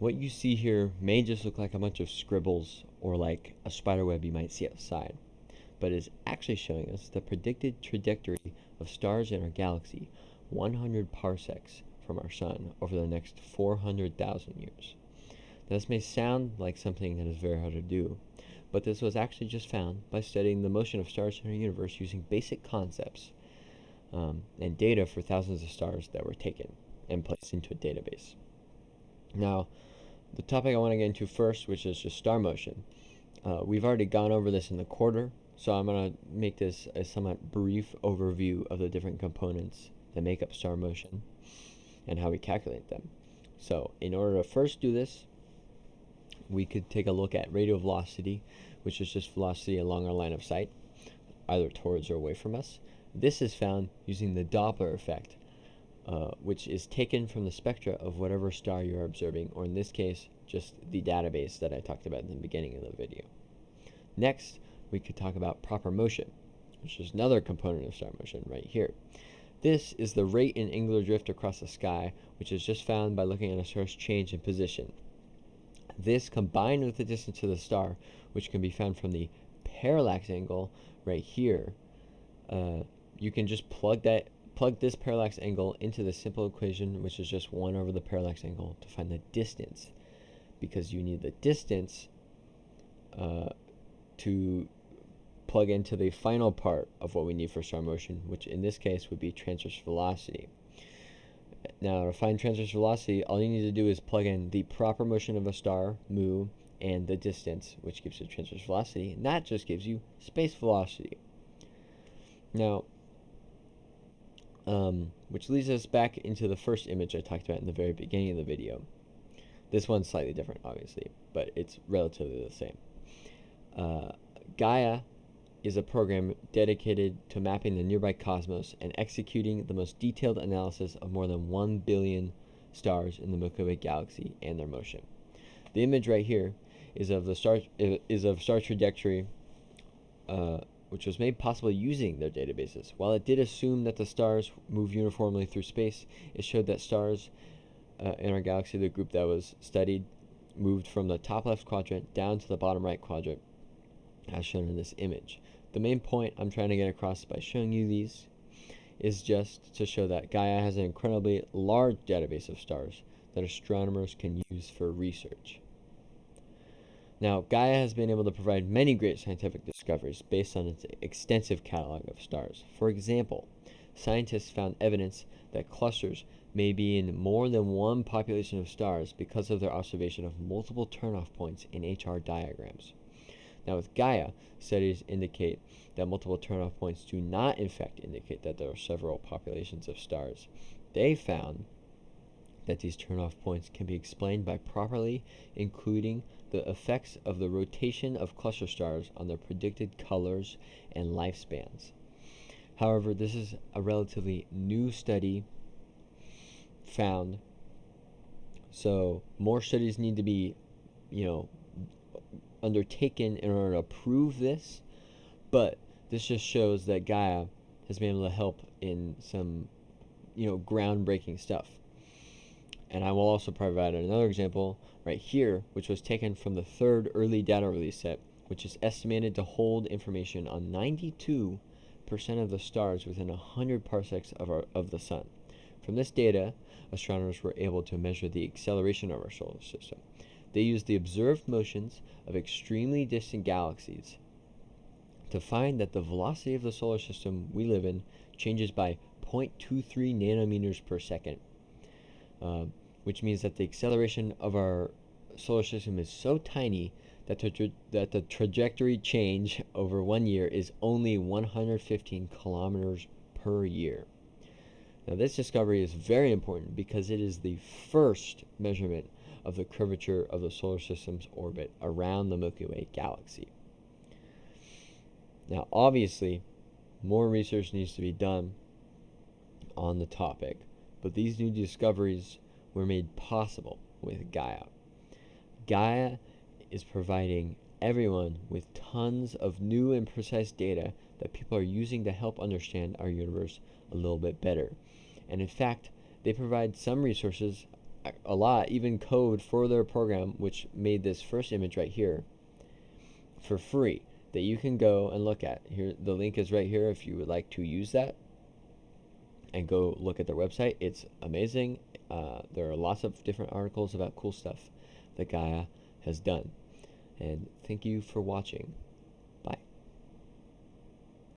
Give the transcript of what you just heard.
What you see here may just look like a bunch of scribbles or like a spider web you might see outside, but is actually showing us the predicted trajectory of stars in our galaxy 100 parsecs from our sun over the next 400,000 years. Now, this may sound like something that is very hard to do, but this was actually just found by studying the motion of stars in our universe using basic concepts and data for thousands of stars that were taken and placed into a database. Now, the topic I want to get into first, which is just star motion. We've already gone over this in the quarter, so I'm going to make this a somewhat brief overview of the different components that make up star motion and how we calculate them. So, in order to first do this, we could take a look at radial velocity, which is just velocity along our line of sight, either towards or away from us. This is found using the Doppler effect, which is taken from the spectra of whatever star you're observing, or in this case, just the database that I talked about in the beginning of the video. Next, we could talk about proper motion, which is another component of star motion right here. This is the rate in angular drift across the sky, which is just found by looking at a star's change in position. This, combined with the distance to the star, which can be found from the parallax angle right here, you can just plug this parallax angle into the simple equation, which is just 1 over the parallax angle, to find the distance, because you need the distance to plug into the final part of what we need for star motion, which in this case would be transverse velocity. Now, to find transverse velocity, all you need to do is plug in the proper motion of a star, mu, and the distance, which gives you transverse velocity, and that just gives you space velocity. Now, which leads us back into the first image I talked about in the very beginning of the video. This one's slightly different, obviously, but it's relatively the same. Gaia is a program dedicated to mapping the nearby cosmos and executing the most detailed analysis of more than 1 billion stars in the Milky Way galaxy and their motion. The image right here is of star trajectory, which was made possible using their databases. While it did assume that the stars move uniformly through space, it showed that stars in our galaxy, the group that was studied, moved from the top left quadrant down to the bottom right quadrant, as shown in this image. The main point I'm trying to get across by showing you these is just to show that Gaia has an incredibly large database of stars that astronomers can use for research. Now, Gaia has been able to provide many great scientific discoveries based on its extensive catalog of stars. For example, scientists found evidence that clusters may be in more than one population of stars because of their observation of multiple turn-off points in HR diagrams. Now, with Gaia, studies indicate that multiple turn-off points do not in fact indicate that there are several populations of stars. They found that these turn-off points can be explained by properly including the effects of the rotation of cluster stars on their predicted colors and lifespans. However, this is a relatively new study found, so more studies need to be, undertaken in order to prove this, but this just shows that Gaia has been able to help in some, groundbreaking stuff. And I will also provide another example right here, which was taken from the third early data release set, which is estimated to hold information on 92% of the stars within 100 parsecs of the sun. From this data, astronomers were able to measure the acceleration of our solar system. They used the observed motions of extremely distant galaxies to find that the velocity of the solar system we live in changes by 0.23 nanometers per second, which means that the acceleration of our solar system is so tiny that the trajectory change over 1 year is only 115 kilometers per year. Now, this discovery is very important because it is the first measurement of the curvature of the solar system's orbit around the Milky Way galaxy. Now, obviously, more research needs to be done on the topic, but these new discoveries were made possible with Gaia. Gaia is providing everyone with tons of new and precise data that people are using to help understand our universe a little bit better. And in fact, they provide some resources a lot, even code for their program, which made this first image right here for free that you can go and look at. Here, the link is right here if you would like to use that and go look at their website. It's amazing. There are lots of different articles about cool stuff that Gaia has done. And thank you for watching.